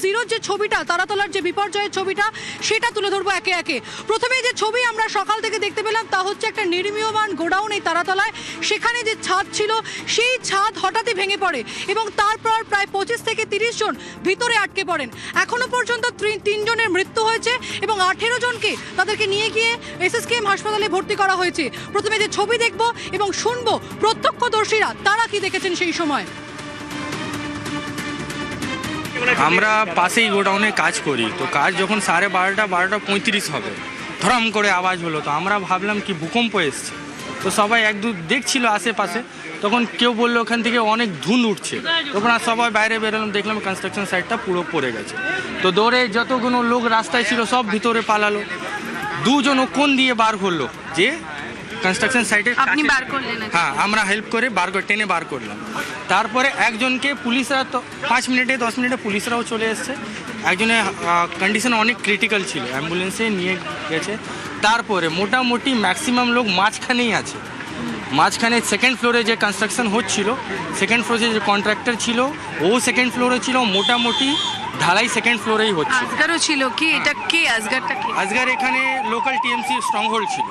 জিরোর যে ছবিটা, তারাতলার যে বিপর্যয়ের ছবিটা, সেটা তুলে ধরবো একে একে। প্রথমে যে ছবি আমরা সকাল থেকে দেখতে পেলাম তা হচ্ছে একটা নির্মীয়মান গোডাউন এই তারাতলায়। সেখানে যে ছাদ ছিল সেই ছাদ হঠাৎই ভেঙে পড়ে এবং তারপর প্রায় 25 থেকে 30 জন ভিতরে আটকে পড়েন। এখনো পর্যন্ত 3 জনের মৃত্যু হয়েছে এবং 18 জনকে তাদেরকে নিয়ে গিয়ে এসএসকেএম হাসপাতালে ভর্তি করা হয়েছে। প্রথমে যে ছবি দেখব এবং শুনবো প্রত্যক্ষদর্শীরা তারা কি দেখেছেন সেই সময়। আমরা পাশেই গোডাউনে কাজ করি, তো কাজ যখন 12:30 হবে ধরম করে আওয়াজ হলো, তো আমরা ভাবলাম কি ভূকম্প এসছে। তো সবাই এক দু দেখছিল আশেপাশে, তখন কেউ বললো ওখান থেকে অনেক ধুঁধ উঠছে। তখন আর সবাই বাইরে বেরোলাম, দেখলাম কনস্ট্রাকশন সাইটটা পুরো পড়ে গেছে। তো দৌড়ে যতগুলো লোক রাস্তায় ছিল সব ভিতরে পালালো। দুজন কোন দিয়ে বার করলো যে কনস্ট্রাকশন সাইটে, আপনি বার করলেন? হ্যাঁ, আমরা হেল্প করে টেনে বার করলাম। তারপরে একজনকে পুলিশরা, তো 5 মিনিটে 10 মিনিটে পুলিশরাও চলে এসছে। একজনের কন্ডিশন অনেক ক্রিটিক্যাল ছিল, অ্যাম্বুলেন্সে নিয়ে গেছে। তারপরে মোটামুটি ম্যাক্সিমাম লোক মাঝখানেই আছে। মাঝখানে সেকেন্ড ফ্লোরে যে কনস্ট্রাকশন হচ্ছিল, সেকেন্ড ফ্লোরে যে কন্ট্রাক্টর ছিল ও সেকেন্ড ফ্লোরে ছিল, মোটামুটি ঢালাই সেকেন্ড ফ্লোরেই হচ্ছে। আজগারও ছিল কি? এটা কে আজগারটা কি? আজগার এখানে লোকাল টিএমসি স্ট্রংহোল্ড ছিল।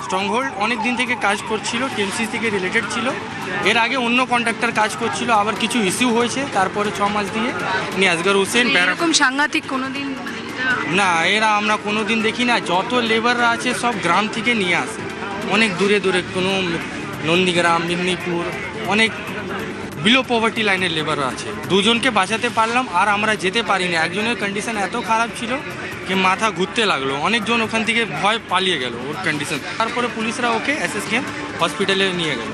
স্ট্রংহোল্ড অনেক দিন থেকে কাজ করছিল, টিএমসি থেকে রিলেটেড ছিল। এর আগে অন্য কন্ট্রাক্টর কাজ করছিল, আবার কিছু ইস্যু হয়েছে, তারপরে 6 মাস দিয়ে নিয়ে আজগার হোসেন। এরকম সাংঘাতিক কোনোদিন না, এরা আমরা কোনো দিন দেখি না। যত লেবাররা আছে সব গ্রাম থেকে নিয়ে আসে, অনেক দূরে দূরে, কোনো নন্দীগ্রাম, মেদিনীপুর, অনেক বিলো পভার্টি লাইনের লেবাররা আছে। দুজনকে বাঁচাতে পারলাম, আর আমরা যেতে পারিনি। একজনের কন্ডিশন এত খারাপ ছিল কি মাথা ঘুরতে লাগলো, অনেকজন ওখান থেকে ভয় পালিয়ে গেল ওর কন্ডিশন। তারপরে পুলিশরা ওকে এসএসকেএম হসপিটালে নিয়ে গেল।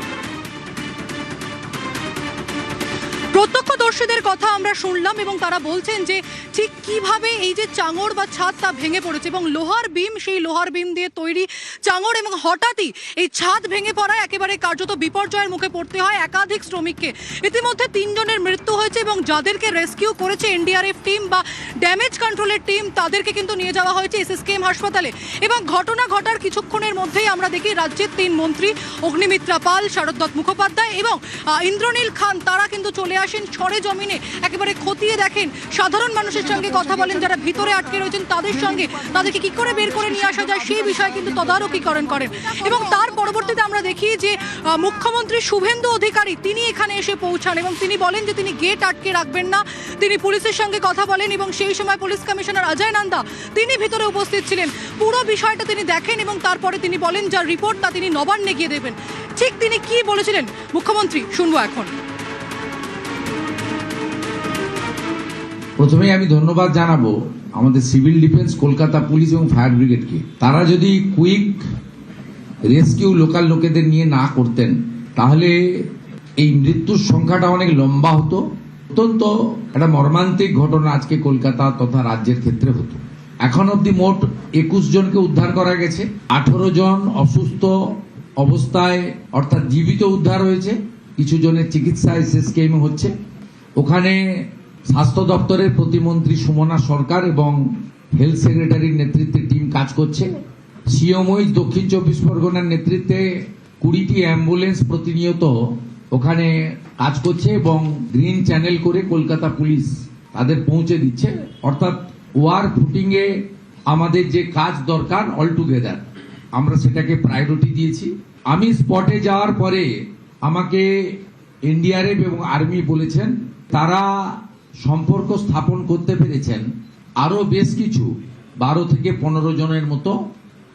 প্রত্যক্ষদর্শীদের কথা আমরা শুনলাম এবং তারা বলছেন যে ঠিক কিভাবে এই যে চাঙড় বা ছাদ তা ভেঙে পড়েছে এবং লোহার বিম, সেই লোহার বিম দিয়ে তৈরি চাঙড়, এবং হঠাৎই এই ছাদ ভেঙে পড়ায় একেবারে কার্যত বিপর্যয়ের মুখে পড়তে হয় একাধিক শ্রমিককে। ইতিমধ্যে 3 জনের মৃত্যু হয়েছে এবং যাদেরকে রেস্কিউ করেছে এনডিআরএফ টিম বা ড্যামেজ কন্ট্রোলের টিম, তাদেরকে কিন্তু নিয়ে যাওয়া হয়েছে এসএসকেএম হাসপাতালে। এবং ঘটনা ঘটার কিছুক্ষণের মধ্যেই আমরা দেখি রাজ্যের 3 মন্ত্রী অগ্নিমিত্রা পাল, শারদত্ত মুখোপাধ্যায় এবং ইন্দ্রনীল খান, তারা কিন্তু চলে আসেন সরে জমিনে, একেবারে খতিয়ে দেখেন, সাধারণ মানুষের সঙ্গে কথা বলেন, যারা ভিতরে আটকে রয়েছেন তাদের সঙ্গে, তাদেরকে কি করে বের করে নিয়ে আসা যায় সেই বিষয়ে কিন্তু তদারকিকরণ করেন। এবং তার পরবর্তীতে আমরা দেখি যে মুখ্যমন্ত্রী শুভেন্দু অধিকারী তিনি এখানে এসে পৌঁছান এবং তিনি বলেন যে তিনি গেট আটকে রাখবেন না। তিনি পুলিশের সঙ্গে কথা বলেন এবং সেই সময় পুলিশ কমিশনার অজয় নন্দা তিনি ভিতরে উপস্থিত ছিলেন। পুরো বিষয়টা তিনি দেখেন এবং তারপরে তিনি বলেন যার রিপোর্ট তা তিনি নবান্নে গিয়ে দেবেন। ঠিক তিনি কি বলেছিলেন মুখ্যমন্ত্রী শুনবো এখন। প্রথমেই আমি ধন্যবাদ জানাবো আমাদের সিভিল ডিফেন্স, কলকাতা পুলিশ এবং ফায়ার ব্রিগেডকে। তারা যদি কুইক রেস্কিউ লোকাল লোকেদের নিয়ে না করতেন তাহলে এই মৃত্যুর সংখ্যাটা অনেক লম্বা হতো। অত্যন্ত একটা মর্মান্তিক ঘটনা আজকে কলকাতা তথা রাজ্যের ক্ষেত্রে হতো। এখন অবধি মোট 21 জনকে উদ্ধার করা গেছে, 18 জন অসুস্থ অবস্থায় অর্থাৎ জীবিত উদ্ধার হয়েছে, কিছু জনের চিকিৎসা এসএসকেএম হচ্ছে। ওখানে স্বাস্থ্য দপ্তরের প্রতিমন্ত্রী সুমনা সরকার এবং হেলথ সেক্রেটারির নেতৃত্বে টিম কাজ করছে। সিএমওইচ দক্ষিণ 24 পরগনার নেতৃত্বে 20টি অ্যাম্বুলেন্স প্রতিনিয়ত ওখানে কাজ করছে এবং গ্রিন চ্যানেল করে কলকাতা পুলিশ তাদের পৌঁছে দিচ্ছে। অর্থাৎ ওয়ার ফুটিং এ আমাদের যে কাজ দরকার অল টুগেদার আমরা সেটাকে প্রায়োরিটি দিয়েছি। আমি স্পটে যাওয়ার পরে আমাকে এনডিআরএফ এবং আর্মি বলেছেন তারা সম্পর্ক স্থাপন করতে পেরেছেন আরো বেশ কিছু 12 থেকে 15 জনের মতো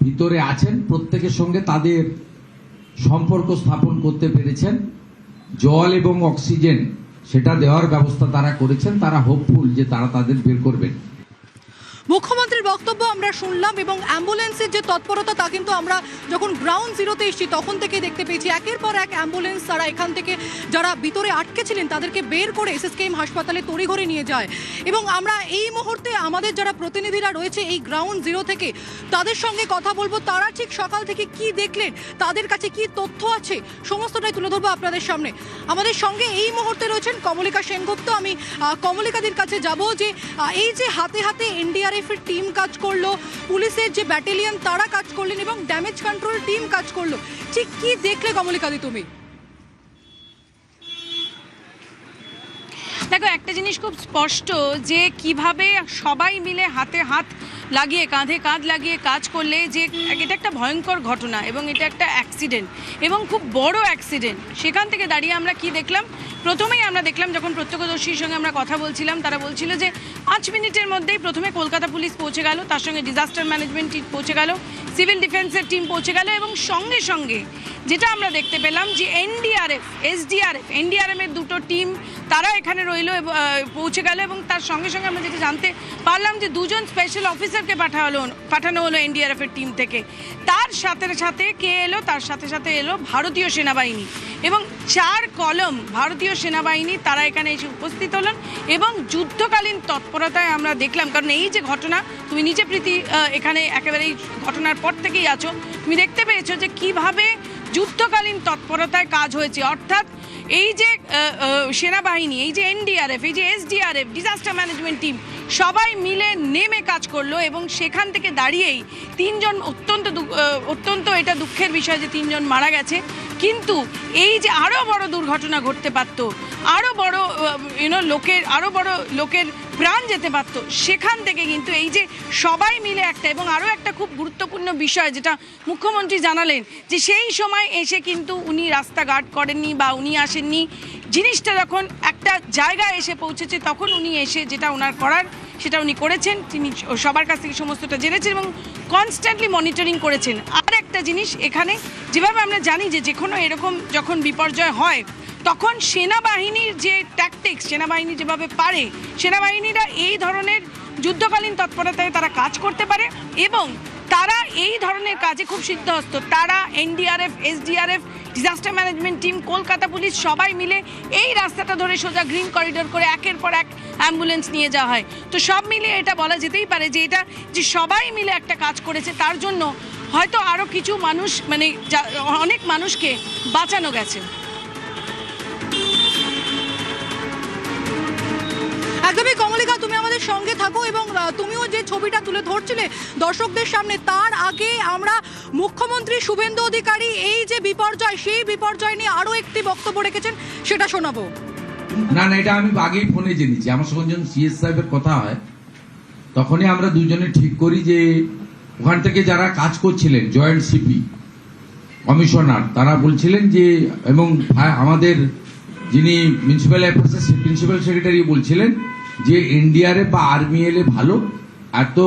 ভিতরে আছেন। প্রত্যেকের সঙ্গে তাদের সম্পর্ক স্থাপন করতে পেরেছেন। জল এবং অক্সিজেন সেটা দেওয়ার ব্যবস্থা তারা করেছেন। তারা হোপফুল যে তারা তাদের বের করবেন। মুখ্যমন্ত্রীর বক্তব্য আমরা শুনলাম এবং অ্যাম্বুলেন্সের যে তৎপরতা তা কিন্তু আমরা যখন গ্রাউন্ড জিরোতে এসেছি তখন থেকে দেখতে পেয়েছি। একের পর এক অ্যাম্বুলেন্স তারা এখান থেকে যারা ভিতরে আটকে ছিলেন তাদেরকে বের করে এসএসকেএম হাসপাতালে তড়িঘড়ি নিয়ে যায়। এবং আমরা এই মুহূর্তে আমাদের যারা প্রতিনিধিরা রয়েছে এই গ্রাউন্ড জিরো থেকে তাদের সঙ্গে কথা বলবো, তারা ঠিক সকাল থেকে কি দেখলেন, তাদের কাছে কি তথ্য আছে, সমস্তটাই তুলে ধরবো আপনাদের সামনে। আমাদের সঙ্গে এই মুহূর্তে রয়েছেন কমলিকা সেনগুপ্ত। আমি কমলিকাদের কাছে যাব যে এই যে হাতে হাতে এনডিআরএফ এর টিম কাজ করলো, পুলিশের যে ব্যাটালিয়ন তারা কাজ করলেন এবং ড্যামেজ কন্ট্রোল টিম কাজ করলো, ঠিক কি দেখলে কমলিকাদি তুমি? দেখো একটা জিনিস খুব স্পষ্ট যে কিভাবে সবাই মিলে হাতে হাত লাগিয়ে কাঁধে কাঁধ লাগিয়ে কাজ করলে যে এটা একটা ভয়ঙ্কর ঘটনা এবং এটা একটা অ্যাক্সিডেন্ট এবং খুব বড় অ্যাক্সিডেন্ট। সেখান থেকে দাঁড়িয়ে আমরা কি দেখলাম, প্রথমেই আমরা দেখলাম যখন প্রত্যক্ষদর্শীর সঙ্গে আমরা কথা বলছিলাম, তারা বলছিল যে 5 মিনিটের মধ্যেই প্রথমে কলকাতা পুলিশ পৌঁছে গেল, তার সঙ্গে ডিজাস্টার ম্যানেজমেন্ট টিম পৌঁছে গেল, সিভিল ডিফেন্সের টিম পৌঁছে গেল এবং সঙ্গে সঙ্গে যেটা আমরা দেখতে পেলাম যে এনডিআরএফ, এসডিআরএফ, এনডিআরএফের দুটো টিম তারা এখানে রইল পৌঁছে গেল এবং তার সঙ্গে সঙ্গে আমরা যেটা জানতে পারলাম যে 2 জন স্পেশাল অফিসারকে পাঠানো হলো এনডিআরএফের টিম থেকে। তার সাথে সাথে কে এলো, তার সাথে সাথে এলো ভারতীয় সেনাবাহিনী এবং 4 কলম ভারতীয় সেনাবাহিনী তারা এখানে এসে উপস্থিত হলেন এবং যুদ্ধকালীন তৎপরতায় আমরা দেখলাম, কারণ এই যে ঘটনা তুমি নিজে প্রীতি এখানে একেবারে এই ঘটনার পর থেকেই আছো, তুমি দেখতে পেয়েছো যে কিভাবে যুদ্ধকালীন তৎপরতায় কাজ হয়েছে। অর্থাৎ এই যে সেনাবাহিনী, এই যে এনডিআরএফ, এই যে এসডিআরএফ, ডিজাস্টার ম্যানেজমেন্ট টিম সবাই মিলে নেমে কাজ করলো এবং সেখান থেকে দাঁড়িয়েই 3 জন অত্যন্ত এটা দুঃখের বিষয় যে 3 জন মারা গেছে, কিন্তু এই যে আরও বড় দুর্ঘটনা ঘটতে পারতো, আরও বড় লোকের প্রাণ যেতে পারতো, সেখান থেকে কিন্তু এই যে সবাই মিলে একটা, এবং আরও একটা খুব গুরুত্বপূর্ণ বিষয় যেটা মুখ্যমন্ত্রী জানালেন যে সেই সময় এসে কিন্তু উনি রাস্তা গার্ড করেননি বা উনি আসেননি, জিনিসটা যখন একটা জায়গায় এসে পৌঁছেছে তখন উনি এসে যেটা ওনার করার সেটা উনি করেছেন। তিনি সবার কাছ থেকে সমস্তটা জেনেছেন এবং কনস্ট্যান্টলি মনিটরিং করেছেন। আর একটা জিনিস এখানে যেভাবে আমরা জানি যে কোনো এরকম যখন বিপর্যয় হয় তখন সেনাবাহিনীর যে ট্যাকটিক্স, সেনাবাহিনী যেভাবে পারে, সেনাবাহিনীরা এই ধরনের যুদ্ধকালীন তৎপরতায় তারা কাজ করতে পারে এবং তারা এই ধরনের কাজে খুব সিদ্ধহস্ত। তারা NDRF, SDRF, disaster management team, Kolkata police সবাই মিলে এই রাস্তাটা ধরে সোজা গ্রিন করিডোর করে একের পর এক অ্যাম্বুলেন্স নিয়ে যাওয়া হয়। তো সব মিলিয়ে এটা বলা যেতেই পারে যে এটা যে সবাই মিলে একটা কাজ করেছে, তার জন্য হয়তো আরও কিছু মানুষ অনেক মানুষকে বাঁচানো গেছে। একদমই কমলিকা, তুমি আমাদের সঙ্গে থাকো এবং তুমিও যে ছবিটা তুলে ধরছিলে দর্শকদের সামনে, তার আগে আমরা মুখ্যমন্ত্রী শুভেন্দু অধিকারী এই যে বিপর্যয়, সেই বিপর্যয় নিয়ে আরো একটি বক্তব্য রেখেছেন, সেটা শোনাবো। না, এটা আমি আগেই ফোনে জেনেছি। আমার সঙ্গে যখন সিএস সাহেবের কথা হয় তখনই আমরা দুজনে ঠিক করি যে ওখান থেকে যারা কাজ করছিলেন, জয়েন্ট সিপি, কমিশনার, তারা বলছিলেন যে, এবং আমাদের যিনি মিউনিসিপ্যাল অ্যাফেয়ার্সের প্রিন্সিপাল সেক্রেটারি বলছিলেন যে এনডিআরএফ বা আর্মি এলে ভালো, এত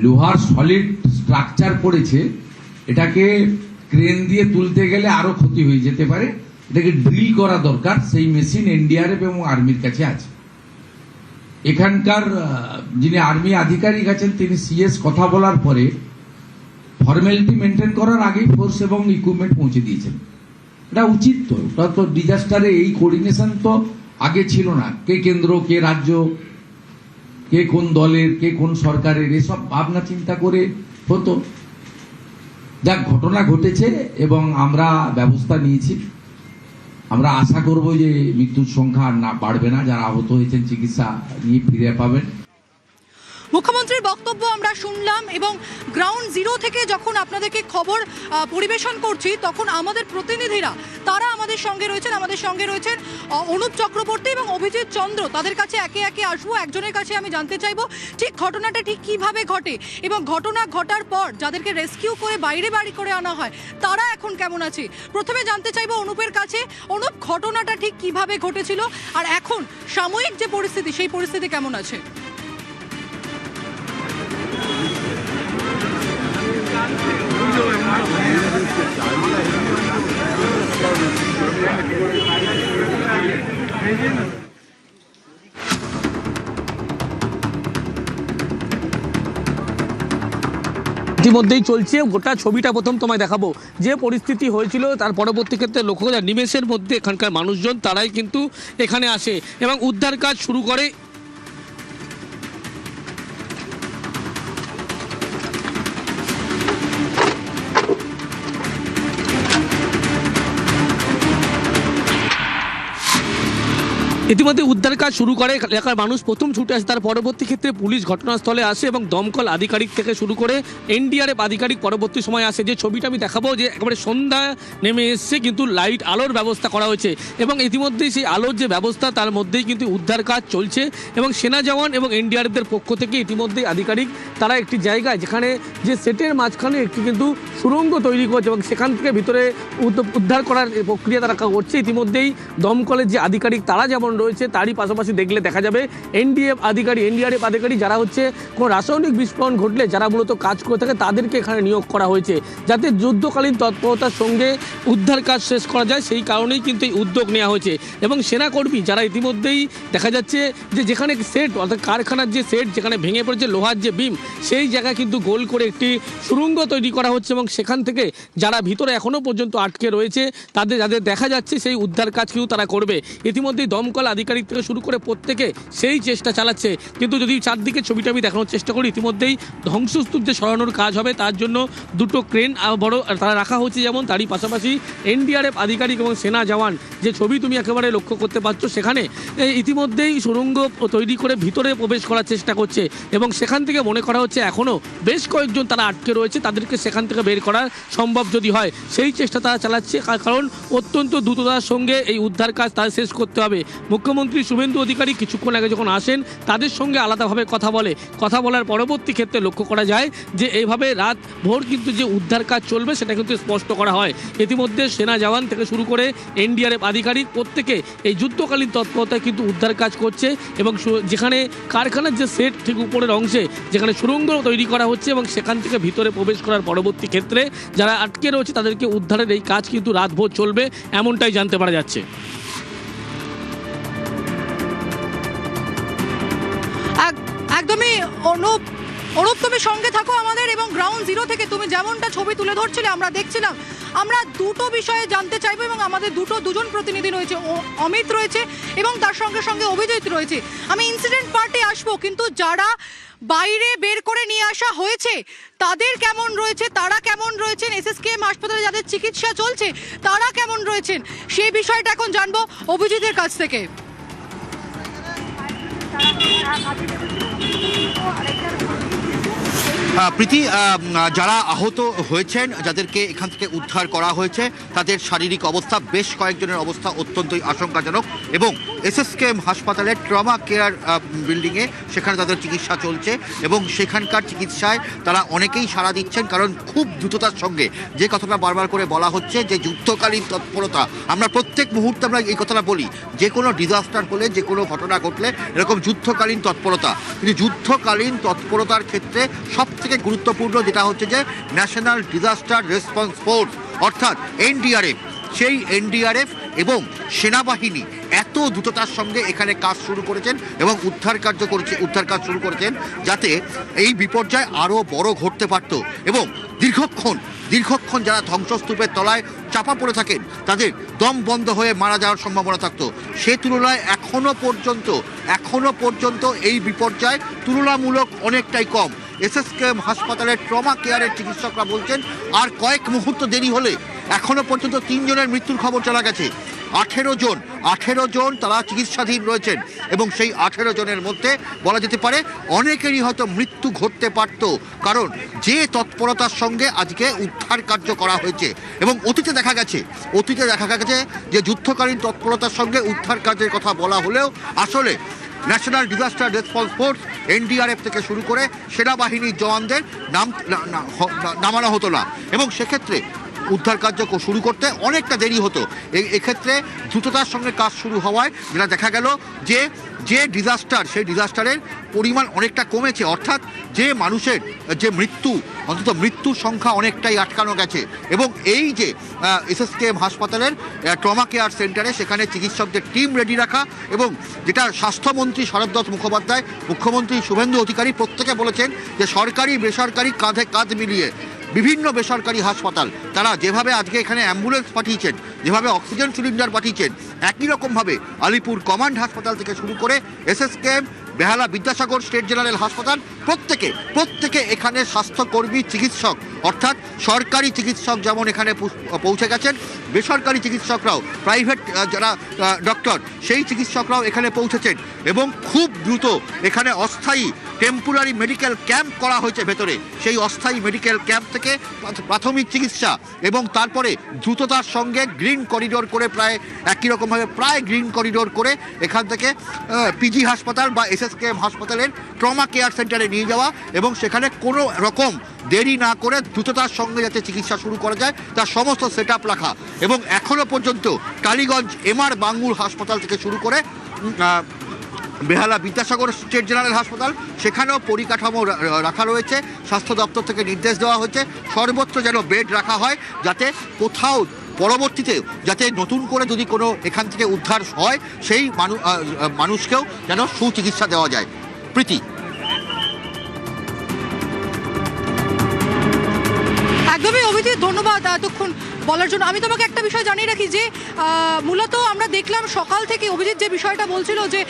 লোহার সলিড স্ট্রাকচার পড়েছে, এটাকে ক্রেন দিয়ে তুলতে গেলে আরো ক্ষতি হয়ে যেতে পারে, এটাকে ড্রিল করা দরকার। সেই মেশিন এনডিআরএফ এবং আর্মির কাছে আছে। এখানকার যিনি আর্মি আধিকারিক আছেন তিনি সিএস কথা বলার পরে ফর্মালিটি মেনটেন করার আগেই ফোর্স এবং ইকুইপমেন্ট পৌঁছে দিয়েছেন। এটা উচিত তো, ওটা তো ডিজাস্টারে এই কোঅর্ডিনেশন তো আগে ছিল না। কে কেন্দ্র, কে রাজ্য, কে কোন দলের, কে কোন সরকারের, এসব ভাবনা চিন্তা করে হতো। যাক, ঘটনা ঘটেছে এবং আমরা ব্যবস্থা নিয়েছি। আমরা আশা করব যে মৃত্যুর সংখ্যা আর না বাড়বে না, যারা আহত হয়েছেন চিকিৎসা নিয়ে ফিরে পাবেন। মুখ্যমন্ত্রীর বক্তব্য আমরা শুনলাম এবং গ্রাউন্ড জিরো থেকে যখন আপনাদেরকে খবর পরিবেশন করছি তখন আমাদের প্রতিনিধিরা তারা আমাদের সঙ্গে রয়েছেন অনুপ চক্রবর্তী এবং অভিজিৎ চন্দ্র। তাদের কাছে একে একে আসবো। একজনের কাছে আমি জানতে চাইবো ঠিক ঘটনাটা ঠিক কিভাবে ঘটে এবং ঘটনা ঘটার পর যাদেরকে রেস্কিউ করে বাইরে বাড়ি করে আনা হয় তারা এখন কেমন আছে। প্রথমে জানতে চাইবো অনুপের কাছে। অনুপ, ঘটনাটা ঠিক কিভাবে ঘটেছিল আর এখন সাময়িক যে পরিস্থিতি, সেই পরিস্থিতি কেমন আছে? ইতিমধ্যেই চলছে গোটা ছবিটা। প্রথম তোমায় দেখাবো যে পরিস্থিতি হয়েছিল, তার পরবর্তী ক্ষেত্রে লক্ষ্য করা নিমেষের মধ্যে এখানকার মানুষজন তারাই কিন্তু এখানে আসে এবং উদ্ধার কাজ শুরু করে। ইতিমধ্যে উদ্ধার কাজ শুরু করে এলাকার মানুষ, প্রথম ছুটে আসে, তার পরবর্তী ক্ষেত্রে পুলিশ ঘটনাস্থলে আসে এবং দমকল আধিকারিক থেকে শুরু করে এনডিআরএফ আধিকারিক পরবর্তী সময় আসে। যে ছবিটা আমি দেখাবো, যে একেবারে সন্ধ্যা নেমে এসছে কিন্তু লাইট আলোর ব্যবস্থা করা হয়েছে এবং ইতিমধ্যেই সেই আলোর যে ব্যবস্থা তার মধ্যেই কিন্তু উদ্ধার কাজ চলছে এবং সেনা জওয়ান এবং এনডিআরএফদের পক্ষ থেকে ইতিমধ্যেই আধিকারিক তারা একটি জায়গায়, যেখানে যে সেটের মাঝখানে একটি কিন্তু সুড়ঙ্গ তৈরি করছে এবং সেখান থেকে ভিতরে উদ্ধার করার প্রক্রিয়া তারা করছে। ইতিমধ্যেই দমকলের যে আধিকারিক তারা যেমন রয়েছে, তারই পাশাপাশি দেখলে দেখা যাবে এনডিআরএফ আধিকারিক যারা হচ্ছে কোনো রাসায়নিক বিস্ফোরণ ঘটলে যারা মূলত কাজ করে থাকে তাদেরকে এখানে নিয়োগ করা হয়েছে, যাতে যুদ্ধকালীন তৎপরতার সঙ্গে উদ্ধার কাজ শেষ করা যায়। সেই কারণেই কিন্তু এই উদ্যোগ নেওয়া হয়েছে এবং সেনাকর্মী যারা ইতিমধ্যেই দেখা যাচ্ছে যে যেখানে সেট অর্থাৎ কারখানার যে সেট যেখানে ভেঙে পড়েছে লোহার যে বিম, সেই জায়গা কিন্তু গোল করে একটি সুড়ঙ্গ তৈরি করা হচ্ছে এবং সেখান থেকে যারা ভিতরে এখনও পর্যন্ত আটকে রয়েছে যাদের দেখা যাচ্ছে সেই উদ্ধার কাজ কিন্তু তারা করবে। ইতিমধ্যেই দমকল আধিকারিক থেকে শুরু করে প্রত্যেকে সেই চেষ্টা চালাচ্ছে, কিন্তু যদি চারদিকে ছবিটা আমি দেখানোর চেষ্টা করি, ইতিমধ্যেই ধ্বংসস্তূপ যে সরানোর কাজ হবে তার জন্য দুটো ক্রেন বড় তারা রাখা হচ্ছে, যেমন তারই পাশাপাশি এনডিআরএফ আধিকারিক এবং সেনা জওয়ান যে ছবি তুমি একেবারে লক্ষ্য করতে পারছো, সেখানে ইতিমধ্যেই সুড়ঙ্গ তৈরি করে ভিতরে প্রবেশ করার চেষ্টা করছে এবং সেখান থেকে মনে করা হচ্ছে এখনও বেশ কয়েকজন তারা আটকে রয়েছে, তাদেরকে সেখান থেকে বের করা সম্ভব যদি হয় সেই চেষ্টা তারা চালাচ্ছে, কারণ অত্যন্ত দ্রুততার সঙ্গে এই উদ্ধার কাজ তাদের শেষ করতে হবে। মুখ্যমন্ত্রী শুভেন্দু অধিকারী কিছুক্ষণ আগে যখন আসেন তাদের সঙ্গে আলাদাভাবে কথা বলার পরবর্তী ক্ষেত্রে লক্ষ্য করা যায় যে এইভাবে রাত ভোর কিন্তু যে উদ্ধার কাজ চলবে সেটা কিন্তু স্পষ্ট করা হয়। ইতিমধ্যে সেনা জওয়ান থেকে শুরু করে এনডিআরএফ আধিকারিক প্রত্যেকে এই যুদ্ধকালীন তৎপরতায় কিন্তু উদ্ধার কাজ করছে এবং যেখানে কারখানার যে সেট ঠিক উপরের অংশে যেখানে সুড়ঙ্গ তৈরি করা হচ্ছে এবং সেখান থেকে ভিতরে প্রবেশ করার পরবর্তী ক্ষেত্রে যারা আটকে রয়েছে তাদেরকে উদ্ধারের এই কাজ কিন্তু রাত ভোর চলবে, এমনটাই জানতে পারা যাচ্ছে। একদমই অনুপ তুমি সঙ্গে থাকো আমাদের এবং গ্রাউন্ড জিরো থেকে তুমি যেমনটা ছবি তুলে ধরছিলে আমরা দেখছিলাম। আমরা দুটো বিষয়ে জানতে চাইবো এবং আমাদের দুজন প্রতিনিধি রয়েছে, অমিত রয়েছে এবং তার সঙ্গে সঙ্গে অভিজিৎ রয়েছে। আমি ইনসিডেন্ট পার্টে আসবো, কিন্তু যারা বাইরে বের করে নিয়ে আসা হয়েছে তাদের কেমন রয়েছে, তারা কেমন রয়েছেন, এসএসকেএম হাসপাতালে যাদের চিকিৎসা চলছে তারা কেমন রয়েছেন, সেই বিষয়টা এখন জানবো অভিজিতের কাছ থেকে। প্রীতি, যারা আহত হয়েছেন, যাদেরকে এখান থেকে উদ্ধার করা হয়েছে, তাদের শারীরিক অবস্থা, বেশ কয়েকজনের অবস্থা অত্যন্তই আশঙ্কাজনক এবং এসএসকেএম হাসপাতালের ট্রমা কেয়ার বিল্ডিংয়ে সেখানে তাদের চিকিৎসা চলছে এবং সেখানকার চিকিৎসায় তারা অনেকেই সাড়া দিচ্ছেন, কারণ খুব দ্রুততার সঙ্গে যে কথাটা বারবার করে বলা হচ্ছে যে যুদ্ধকালীন তৎপরতা, আমরা প্রত্যেক মুহূর্তে আমরা এই কথাটা বলি, যে কোনো ডিজাস্টার হলে, যে কোনো ঘটনা ঘটলে এরকম যুদ্ধকালীন তৎপরতা, কিন্তু যুদ্ধকালীন তৎপরতার ক্ষেত্রে সবথেকে গুরুত্বপূর্ণ যেটা হচ্ছে যে ন্যাশনাল ডিজাস্টার রেসপন্স ফোর্স অর্থাৎ এনডিআরএফ, সেই এনডিআরএফ এবং সেনাবাহিনী এত দ্রুততার সঙ্গে এখানে কাজ শুরু করেছেন এবং উদ্ধার কাজ শুরু করেছেন, যাতে এই বিপর্যয় আরও বড় ঘটতে পারত এবং দীর্ঘক্ষণ যারা ধ্বংসস্তূপের তলায় চাপা পড়ে থাকেন তাদের দম বন্ধ হয়ে মারা যাওয়ার সম্ভাবনা থাকতো। সে তুলনায় এখনো পর্যন্ত এই বিপর্যয় তুলনামূলক অনেকটাই কম। এসএসকেএম হাসপাতালের ট্রমা কেয়ারের চিকিৎসকরা বলছেন আর কয়েক মুহূর্ত দেরি হলে এখনো পর্যন্ত 3 জনের মৃত্যুর খবর জানা গেছে। 18 জন তারা চিকিৎসাধীন রয়েছেন এবং সেই 18 জনের মধ্যে বলা যেতে পারে অনেকেরই হয়তো মৃত্যু ঘটতে পারত, কারণ যে তৎপরতার সঙ্গে আজকে উদ্ধার কার্য করা হয়েছে এবং অতীতে দেখা গেছে যে যুদ্ধকালীন তৎপরতার সঙ্গে উদ্ধার কার্যের কথা বলা হলেও আসলে national disaster response force NDRF থেকে শুরু করে সেনাবাহিনীর জওয়ানদের নামানো হতো না এবং সেক্ষেত্রে উদ্ধার কার্য শুরু করতে অনেকটা দেরি হতো। এক্ষেত্রে দ্রুততার সঙ্গে কাজ শুরু হওয়ায় যেটা দেখা গেল যে ডিজাস্টার, সেই ডিজাস্টারের পরিমাণ অনেকটা কমেছে, অর্থাৎ যে মানুষের যে মৃত্যুর সংখ্যা অনেকটাই আটকানো গেছে এবং এই যে এসএসকেএম হাসপাতালের ট্রমা কেয়ার সেন্টারে সেখানে চিকিৎসকদের টিম রেডি রাখা এবং যেটা স্বাস্থ্যমন্ত্রী শরদ্দত্ত মুখোপাধ্যায়, মুখ্যমন্ত্রী শুভেন্দু অধিকারী প্রত্যেকে বলেছেন যে সরকারি বেসরকারি কাঁধে কাঁধ মিলিয়ে বিভিন্ন বেসরকারি হাসপাতাল তারা যেভাবে আজকে এখানে অ্যাম্বুলেন্স পাঠিয়েছেন, যেভাবে অক্সিজেন সিলিন্ডার পাঠিয়েছেন, একই রকমভাবে আলিপুর কমান্ড হাসপাতাল থেকে শুরু করে এসএসকেএম, বেহালা বিদ্যাসাগর স্টেট জেনারেল হাসপাতাল, প্রত্যেকে এখানে স্বাস্থ্যকর্মী, চিকিৎসক অর্থাৎ সরকারি চিকিৎসক যেমন এখানে পৌঁছে গেছেন, বেসরকারি চিকিৎসকরাও, প্রাইভেট যারা ডক্টর সেই চিকিৎসকরাও এখানে পৌঁছেছেন এবং খুব দ্রুত এখানে অস্থায়ী টেম্পোরারি মেডিকেল ক্যাম্প করা হয়েছে ভেতরে। সেই অস্থায়ী মেডিকেল ক্যাম্প থেকে প্রাথমিক চিকিৎসা এবং তারপরে দ্রুততার সঙ্গে গ্রিন করিডোর করে প্রায় একই রকমভাবে গ্রিন করিডোর করে এখান থেকে পিজি হাসপাতাল বা এসএসকেএম হাসপাতালের ট্রমা কেয়ার সেন্টারে নিয়ে যাওয়া এবং সেখানে কোনো রকম দেরি না করে দ্রুততার সঙ্গে যাতে চিকিৎসা শুরু করা যায় তার সমস্ত সেট আপ রাখা। এবং এখনও পর্যন্ত টালিগঞ্জ এমআর বাঙ্গুর হাসপাতাল থেকে শুরু করে বেহালা বিদ্যাসাগর স্টেট জেনারেল হাসপাতাল সেখানেও পরিকাঠামো রাখা রয়েছে। স্বাস্থ্য দপ্তর থেকে নির্দেশ দেওয়া হয়েছে সর্বত্র যেন বেড রাখা হয়, যাতে কোথাও পরবর্তীতে যাতে নতুন করে যদি কোনো এখান থেকে উদ্ধার হয় সেই মানুষকেও যেন সুচিকিৎসা দেওয়া যায়। প্রীতি। একদমই অভিজিৎ, ধন্যবাদ এতক্ষণ বলার জন্য। আমি তোমাকে একটা বিষয় জানিয়ে রাখি যে মূলত আমরা দেখলাম সকাল থেকে অভিজিৎ যে বিষয়টা বলছিল যে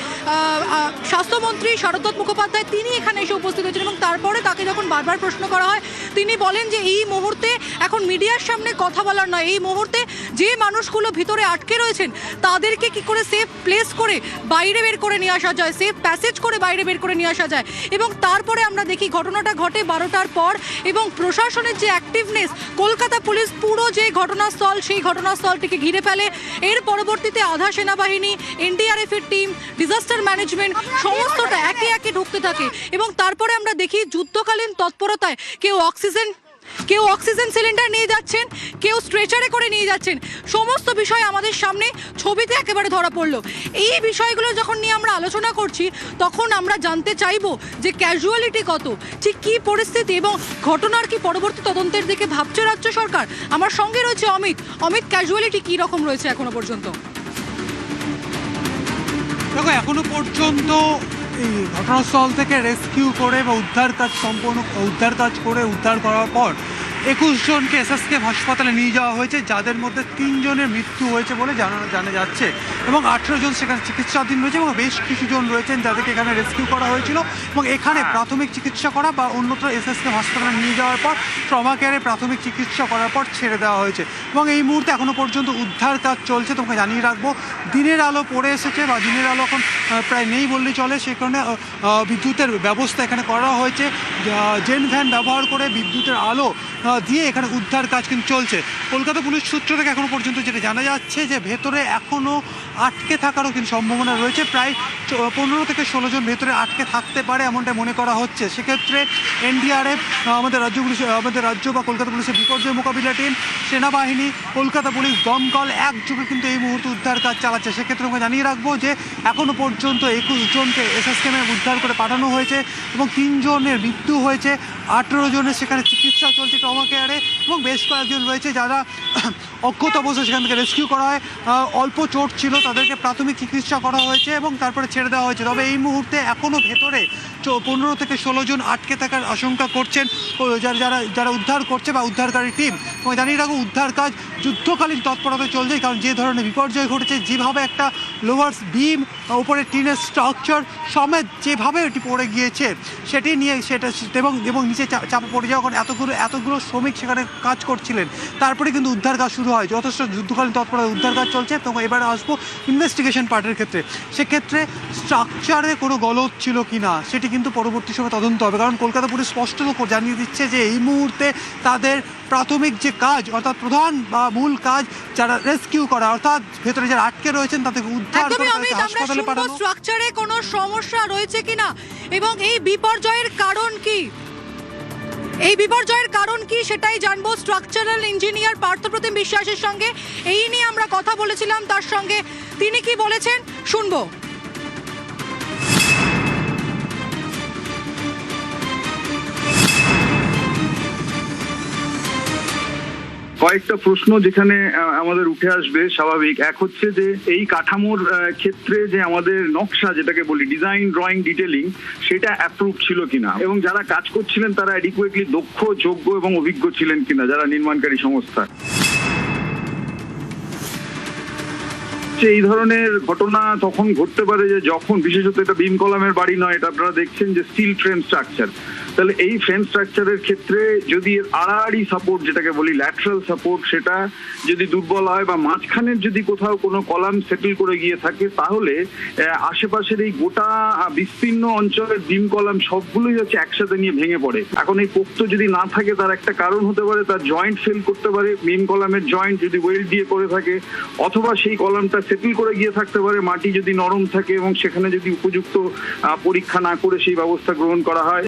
স্বাস্থ্যমন্ত্রী শারদ মুখোপাধ্যায় তিনি এখানে এসে উপস্থিত হয়েছেন এবং তারপরে তাকে যখন বারবার প্রশ্ন করা হয় তিনি বলেন যে এই মুহূর্তে এখন মিডিয়ার সামনে কথা বলার নয়, এই মুহূর্তে যে মানুষগুলো ভিতরে আটকে রয়েছেন তাদেরকে কি করে সেফ প্লেস করে বাইরে বের করে নিয়ে আসা যায়, সেফ প্যাসেজ করে বাইরে বের করে নিয়ে আসা যায়। এবং তারপরে আমরা দেখি ঘটনাটা ঘটে 12টার পর এবং প্রশাসনের যে অ্যাক্টিভনেস, কলকাতা পুলিশ পুরো যে ঘটনাস্থল সেই ঘটনাস্থলটিকে ঘিরে ফেলে। এর পরবর্তীতে আধা সেনাবাহিনী, এনডিআরএফ এর টিম, ডিজাস্টার ম্যানেজমেন্ট সমস্তটা একে একে ঢুকতে থাকে এবং তারপরে আমরা দেখি যুদ্ধকালীন তৎপরতায় কেউ অক্সিজেন সিলিন্ডার নিয়ে যাচ্ছেন, কেউ স্ট্রেচারে করে নিয়ে যাচ্ছেন। সমস্ত বিষয় আমাদের সামনে ছবিতে একেবারে ধরা পড়লো। এই বিষয়গুলো যখন নিয়ে আমরা আলোচনা করছি তখন আমরা জানতে চাইবো যে ক্যাজুয়ালিটি কত, ঠিক কী পরিস্থিতি এবং ঘটনার কি পরবর্তী তদন্তের দিকে ভাবছে রাজ্য সরকার। আমার সঙ্গে রয়েছে অমিত, ক্যাজুয়ালিটি কী রকম রয়েছে এখনো পর্যন্ত? দেখো, এখনো পর্যন্ত এই ঘটনাস্থল থেকে রেস্কিউ করে বা উদ্ধার করার পর 21 জনকে এসএসকেএম হাসপাতালে নিয়ে যাওয়া হয়েছে, যাদের মধ্যে 3 জনের মৃত্যু হয়েছে বলে জানা যাচ্ছে এবং 18 জন সেখানে চিকিৎসাধীন রয়েছে এবং বেশ কিছু জন রয়েছেন যাদেরকে এখানে রেস্কিউ করা হয়েছিল এবং এখানে প্রাথমিক চিকিৎসা করা বা অন্যত্র এসএসকেএম হাসপাতালে নিয়ে যাওয়ার পর ট্রমা কেয়ারে প্রাথমিক চিকিৎসা করার পর ছেড়ে দেওয়া হয়েছে এবং এই মুহূর্তে এখনও পর্যন্ত উদ্ধার কাজ চলছে। তোমাকে জানিয়ে রাখবো দিনের আলো পড়ে এসেছে বা দিনের আলো এখন প্রায় নেই বললেই চলে, সে কারণে বিদ্যুতের ব্যবস্থা এখানে করা হয়েছে। জেন ভ্যান ব্যবহার করে বিদ্যুতের আলো দিয়ে এখানে উদ্ধার কাজ কিন্তু চলছে। কলকাতা পুলিশ সূত্র থেকে এখনো পর্যন্ত যেটা জানা যাচ্ছে যে ভেতরে এখনও আটকে থাকারও কিন্তু সম্ভাবনা রয়েছে, প্রায় 15 থেকে 16 জন ভেতরে আটকে থাকতে পারে এমনটা মনে করা হচ্ছে। সেক্ষেত্রে এনডিআরএফ, আমাদের রাজ্য বা কলকাতা পুলিশের বিপর্যয় মোকাবিলা টিম, সেনাবাহিনী, কলকাতা পুলিশ, দমকল একযোগে কিন্তু এই মুহূর্তে উদ্ধার কাজ চালাচ্ছে। সেক্ষেত্রে আমরা জানিয়ে রাখবো যে এখনো পর্যন্ত 21 জনকে এসএসকেএমে উদ্ধার করে পাঠানো হয়েছে এবং 3 জনের মৃত্যু হয়েছে, 18 জনের সেখানে চিকিৎসা চলছে ট্রমা কেয়ারে এবং বেশ কয়েকজন রয়েছে যারা অক্ষত অবস্থায় সেখান থেকে রেস্কিউ করা হয়, অল্প চোট ছিল, তাদেরকে প্রাথমিক চিকিৎসা করা হয়েছে এবং তারপরে ছেড়ে দেওয়া হয়েছে। তবে এই মুহূর্তে এখনও ভেতরে 15 থেকে 16 জন আটকে থাকার আশঙ্কা করছেন যারা উদ্ধার করছে বা উদ্ধারকারী টিম। এবং জানিয়ে রাখবো উদ্ধার কাজ যুদ্ধকালীন তৎপরতা চলছে, কারণ যে ধরনের বিপর্যয় ঘটেছে, যেভাবে একটা লোভার বিম উপরে টিনের স্ট্রাকচার সমেত যেভাবে এটি পড়ে গিয়েছে সেটি নিয়ে এবং নিচে চাপা পড়ে যাওয়া, কারণ এতগুলো শ্রমিক সেখানে কাজ করছিলেন, তারপরে কিন্তু উদ্ধার কাজ শুরু হয়। যথেষ্ট যুদ্ধকালীন তৎপরতা উদ্ধার কাজ চলছে। তো এবারে আসবো ইনভেস্টিগেশন পার্টের ক্ষেত্রে। সেক্ষেত্রে স্ট্রাকচারে কোনো গলদ ছিল কি না সেটি কিন্তু পরবর্তী সময় তদন্ত হবে, কারণ কলকাতা পুলিশ স্পষ্ট জানিয়ে দিচ্ছে যে এই মুহূর্তে তাদের প্রাথমিক যে কাজ অর্থাৎ প্রধান বা মূল কাজ যারা রেস্কিউ করা, অর্থাৎ ভেতরে যারা আটকে রয়েছেন তাদেরকে উদ্ধার করে হাসপাতালে পাঠানো। স্ট্রাকচারে কোনো সমস্যা রয়েছে কিনা এবং এই বিপর্যয়ের কারণ কি সেটাই জানবো স্ট্রাকচারাল ইঞ্জিনিয়ার পার্থপ্রতিম বিশ্বাসের সঙ্গে। এই নিয়ে আমরা কথা বলেছিলাম তার সঙ্গে, তিনি কি বলেছেন শুনবো। কয়েকটা প্রশ্ন যেখানে আমাদের উঠে আসবে স্বাভাবিক। এক হচ্ছে যে এই কাঠামোর ক্ষেত্রে যে আমাদের নকশা যেটাকে বলি ডিজাইন, ড্রয়িং, ডিটেলিং, সেটা অ্যাপ্রুভ ছিল কিনা এবং যারা কাজ করছিলেন তারা অ্যাডিকুয়েটলি দক্ষ, যোগ্য এবং অভিজ্ঞ ছিলেন কিনা যারা নির্মাণকারী সংস্থা। হচ্ছে এই ধরনের ঘটনা তখন ঘটতে পারে যে যখন, বিশেষত এটা বিম কলামের বাড়ি নয়, এটা আপনারা দেখছেন যে স্টিল ফ্রেম স্ট্রাকচার। তাহলে এই ফ্রেম স্ট্রাকচারের ক্ষেত্রে যদি আড়াআড়ি সাপোর্ট, যেটাকে বলি ল্যাটারাল সাপোর্ট, সেটা যদি দুর্বল হয় বা মাঝখানের যদি কোথাও কোনো কলাম সেটেল করে গিয়ে থাকে, তাহলে আশেপাশের এই গোটা বিস্তীর্ণ অঞ্চলের বিম কলাম সবগুলোই হচ্ছে একসাথে নিয়ে ভেঙে পড়ে। এখন এই পোক্ত যদি না থাকে, তার একটা কারণ হতে পারে তার জয়েন্ট ফেল করতে পারে, বিম কলামের জয়েন্ট যদি ওয়েল্ড দিয়ে করে থাকে, অথবা সেই কলামটা সেটেল করে গিয়ে থাকতে পারে, মাটি যদি নরম থাকে এবং সেখানে যদি উপযুক্ত পরীক্ষা না করে সেই ব্যবস্থা গ্রহণ করা হয়।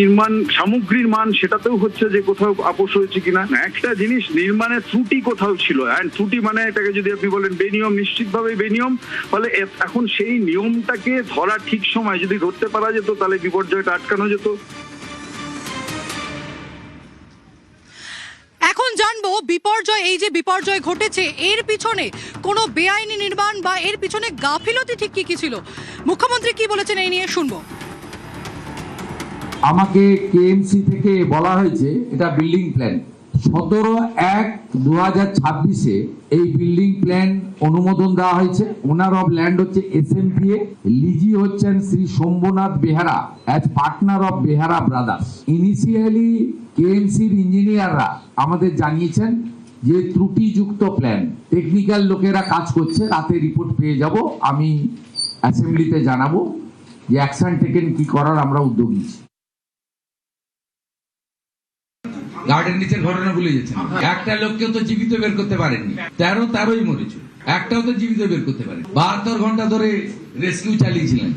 নির্মাণ সামগ্রীর মান, সেটাতেও হচ্ছে যে কোথাও আপোষ হয়েছে কিনা। একটা জিনিস, নির্মাণের ত্রুটি কোথাও ছিল, অ্যান্ড ত্রুটি মানে এটাকে যদি আপনি বলেন বেনিয়ম, নিশ্চিতভাবেই বেনিয়ম। ফলে এখন সেই নিয়মটাকে ধরা ঠিক সময় যদি ধরতে পারা যেত, তাহলে বিপর্যয়টা আটকানো যেত। এখন জানবো বিপর্যয়, এই যে বিপর্যয় ঘটেছে এর পিছনে কোনো বেআইনি নির্মাণ বা এর পিছনে গাফিলতি ঠিক কি ছিল, মুখ্যমন্ত্রী কি বলেছেন এই নিয়ে শুনবো। আমাকে কেএমসি থেকে বলা হয়েছে এটা বিল্ডিং প্ল্যান 17/1/2026 এই বিল্ডিং প্ল্যান অনুমোদন দেওয়া হয়েছে। ওনার অফ ল্যান্ড হচ্ছে SMPA, লিজি হচ্ছেন Shri Shambhunath Behera as partner of Behera Brothers. Initially কেএমসির ইঞ্জিনিয়াররা আমাদের জানিয়েছেন যে ত্রুটিযুক্ত প্ল্যান, টেকনিক্যাল লোকেরা কাজ করছে, রাতে রিপোর্ট পেয়ে যাব, আমি অ্যাসেম্বলিতে জানাবো যে অ্যাকশন টেকেন কি করার আমরা উদ্যোগ নিচ্ছি। গার্ডেন নিচের ঘটনা ভুলে যাচ্ছেন, একটা লোককেও তো জীবিত বের করতে পারেননি, 13ই মরেছে, একটাও তো জীবিত বের করতে পারেন। 72 ঘন্টা ধরে রেস্কিউ চালিয়েছিলেন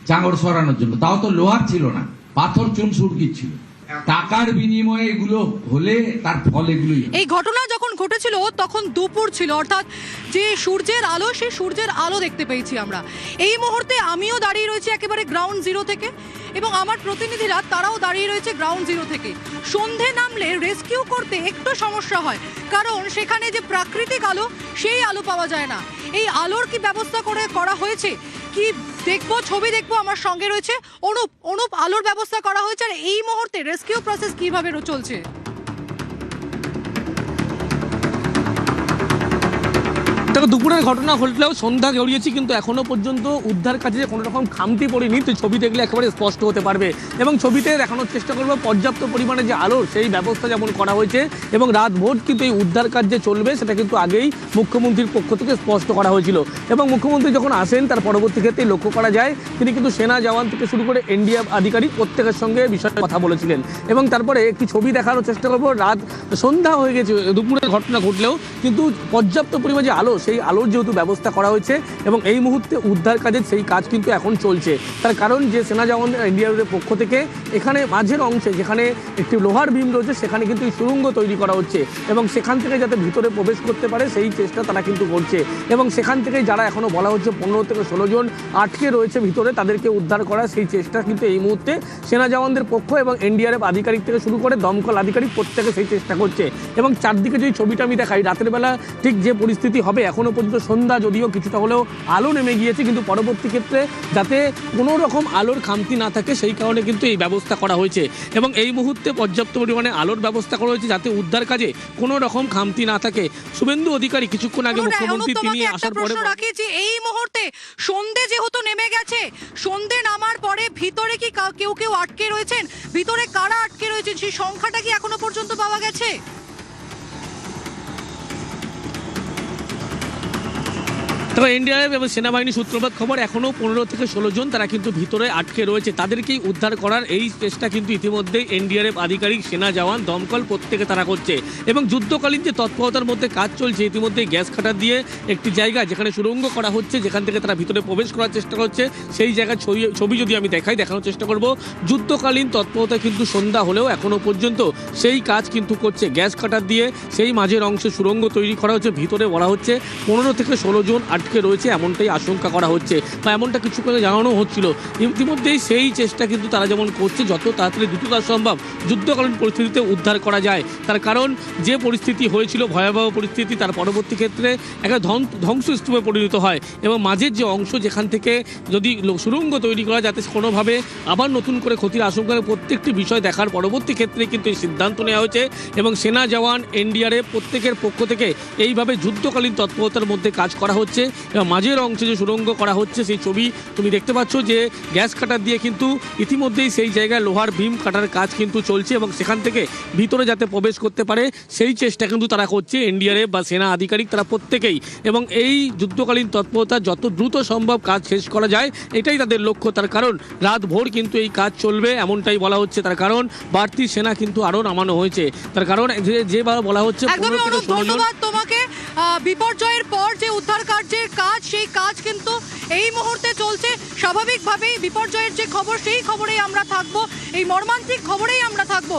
চাঙড় সরানোর জন্য, তাও তো লোহার ছিল না, পাথর চুন সুরকি ছিল। টাকার বিনিময়ে এগুলো হলে তার ফল এগুলোই। এই ঘটনা যখন ঘটেছিল তখন দুপুর ছিল, অর্থাৎ যে সূর্যের আলো, সেই সূর্যের আলো দেখতে পেয়েছি আমরা। এই মুহূর্তে আমিও দাঁড়িয়ে রয়েছি একেবারে গ্রাউন্ড জিরো থেকে, এবং আমার প্রতিনিধিরা তারাও দাঁড়িয়ে রয়েছে গ্রাউন্ড জিরো থেকে। সন্ধে নামলে রেস্কিউ করতে একটু সমস্যা হয়, কারণ সেখানে যে প্রাকৃতিক আলো, সেই আলো পাওয়া যায় না। এই আলোর কি ব্যবস্থা করা হয়েছে, কি দেখবো, ছবি দেখবো, আমার সঙ্গে রয়েছে অনুপ। আলোর ব্যবস্থা করা হয়েছে, আর এই মুহূর্তে রেস্কিউ প্রসেস কিভাবে চলছে? দেখো, দুপুরের ঘটনা ঘটলেও সন্ধ্যা গড়িয়েছি, কিন্তু এখনো পর্যন্ত উদ্ধার কাজে কোনো রকম খামতি পড়েনি। তো ছবি দেখলে একেবারে স্পষ্ট হতে পারবে, এবং ছবিতে দেখানোর চেষ্টা করবো পর্যাপ্ত পরিমাণে যে আলোর সেই ব্যবস্থা যেমন করা হয়েছে, এবং রাত ভোর কিন্তু এই উদ্ধার কাজ যে চলবে সেটা কিন্তু আগেই মুখ্যমন্ত্রীর পক্ষ থেকে স্পষ্ট করা হয়েছিল। এবং মুখ্যমন্ত্রী যখন আসেন তার পরবর্তী ক্ষেত্রে লক্ষ্য করা যায় তিনি কিন্তু সেনা জওয়ান থেকে শুরু করে এনডিআরএফ আধিকারিক প্রত্যেকের সঙ্গে বিষয়ে কথা বলেছিলেন। এবং তারপরে একটি ছবি দেখানোর চেষ্টা করবো। রাত সন্ধ্যা হয়ে গেছে, দুপুরের ঘটনা ঘটলেও কিন্তু পর্যাপ্ত পরিমাণে যে আলো, সেই আলোর যেহেতু ব্যবস্থা করা হয়েছে, এবং এই মুহূর্তে উদ্ধার কাজের সেই কাজ কিন্তু এখন চলছে। তার কারণ যে সেনা জওয়ানদের এনডিআরএফের পক্ষ থেকে এখানে মাঝের অংশে যেখানে একটি লোহার বিম রয়েছে, সেখানে কিন্তু সুড়ঙ্গ তৈরি করা হচ্ছে, এবং সেখান থেকে যাতে ভিতরে প্রবেশ করতে পারে সেই চেষ্টা তারা কিন্তু করছে। এবং সেখান থেকে যারা এখনো বলা হচ্ছে 15 থেকে 16 জন আটকে রয়েছে ভিতরে, তাদেরকে উদ্ধার করা সেই চেষ্টা কিন্তু এই মুহূর্তে সেনা জওয়ানদের পক্ষ এবং এনডিআরএফ আধিকারিক থেকে শুরু করে দমকল আধিকারিক প্রত্যেকে সেই চেষ্টা করছে। এবং চারদিকে যদি ছবিটা আমি দেখাই, রাতের বেলা ঠিক যে পরিস্থিতি হবে, এখনো পর্যন্ত সন্ধ্যা যদিও কিছুটা হলেও আলো নেমে গিয়েছে, কিন্তু পরবর্তী ক্ষেত্রে যাতে কোনো রকম আলোর খামতি না থাকে সেই কারণে কিন্তু এই ব্যবস্থা করা হয়েছে। এবং এই মুহূর্তে পর্যাপ্ত পরিমাণে আলোর ব্যবস্থা করা হয়েছে যাতে উদ্ধার কাজে কোনো রকম খামতি না থাকে। শুভেন্দু অধিকারী কিছুক্ষণ আগে মুখ্যমন্ত্রী তিনি আসার পরে রাখি যে এই মুহূর্তে সন্ধে যেহেতু নেমে গেছে, সন্ধে নামার পরে ভিতরে কি কেউ আটকে রয়েছেন, ভিতরে কারা আটকে রয়েছেন সেই সংখ্যাটা কি এখনো পর্যন্ত পাওয়া গেছে? তবে এনডিআরএফ এবং সেনাবাহিনী সূত্রপাত খবর এখনও 15 থেকে 16 জন তারা কিন্তু ভিতরে আটকে রয়েছে, তাদেরকেই উদ্ধার করার এই চেষ্টা কিন্তু ইতিমধ্যেই এনডিআরএফ আধিকারিক, সেনা জওয়ান, দমকল প্রত্যেকে তারা করছে। এবং যুদ্ধকালীন যে তৎপরতার মধ্যে কাজ চলছে, ইতিমধ্যেই গ্যাস কাটার দিয়ে একটি জায়গা যেখানে সুড়ঙ্গ করা হচ্ছে, যেখান থেকে তারা ভিতরে প্রবেশ করার চেষ্টা করছে, সেই জায়গার ছবি যদি আমি দেখানোর চেষ্টা করব। যুদ্ধকালীন তৎপরতা কিন্তু সন্ধ্যা হলেও এখনও পর্যন্ত সেই কাজ কিন্তু করছে। গ্যাস কাটার দিয়ে সেই মাঝের অংশে সুড়ঙ্গ তৈরি করা হচ্ছে, ভিতরে বলা হচ্ছে 15 থেকে 16 জন আটকে ঢুকে রয়েছে এমনটাই আশঙ্কা করা হচ্ছে বা এমনটা কিছু করে জানানো হচ্ছিল। ইতিমধ্যেই সেই চেষ্টা কিন্তু তারা যেমন করছে যত তাড়াতাড়ি দ্রুততা সম্ভব যুদ্ধকালীন পরিস্থিতিতে উদ্ধার করা যায়। তার কারণ যে পরিস্থিতি হয়েছিল ভয়াবহ পরিস্থিতি, তার পরবর্তী ক্ষেত্রে একটা ধ্বংসস্তূপে পরিণত হয় এবং মাঝের যে অংশ যেখান থেকে যদি সুড়ঙ্গ তৈরি করা যাতে কোনোভাবে আবার নতুন করে ক্ষতির আশঙ্কা, প্রত্যেকটি বিষয় দেখার পরবর্তী ক্ষেত্রে কিন্তু এই সিদ্ধান্ত নেওয়া হয়েছে এবং সেনা জওয়ান এনডিআরএফ প্রত্যেকের পক্ষ থেকে এইভাবে যুদ্ধকালীন তৎপরতার মধ্যে কাজ করা হচ্ছে এবং মাঝের অংশে যে সুড়ঙ্গ করা হচ্ছে সেই ছবি তুমি দেখতে পাচ্ছ যে গ্যাস কাটার দিয়ে কিন্তু ইতিমধ্যেই সেই জায়গায় লোহার বিম কাটার কাজ কিন্তু চলছে এবং সেখান থেকে ভিতরে যাতে প্রবেশ করতে পারে সেই চেষ্টা কিন্তু তারা করছে এনডিআরএফ বা সেনা আধিকারিক তারা প্রত্যেকেই। এবং এই যুদ্ধকালীন তৎপরতা যত দ্রুত সম্ভব কাজ শেষ করা যায় এটাই তাদের লক্ষ্য। তার কারণ রাত ভোর কিন্তু এই কাজ চলবে এমনটাই বলা হচ্ছে। তার কারণ বাড়তি সেনা কিন্তু আরও নামানো হয়েছে। তার কারণ যে বলা হচ্ছে একদমই অনুপ, ধন্যবাদ তোমাকে। বিপর্যয়ের পর যে উদ্ধার কার্যের কাজ সেই কাজ কিন্তু এই মুহূর্তে চলছে। স্বাভাবিকভাবেই বিপর্যয়ের যে খবর সেই খবরেই আমরা থাকবো, এই মর্মান্তিক খবরেই আমরা থাকবো।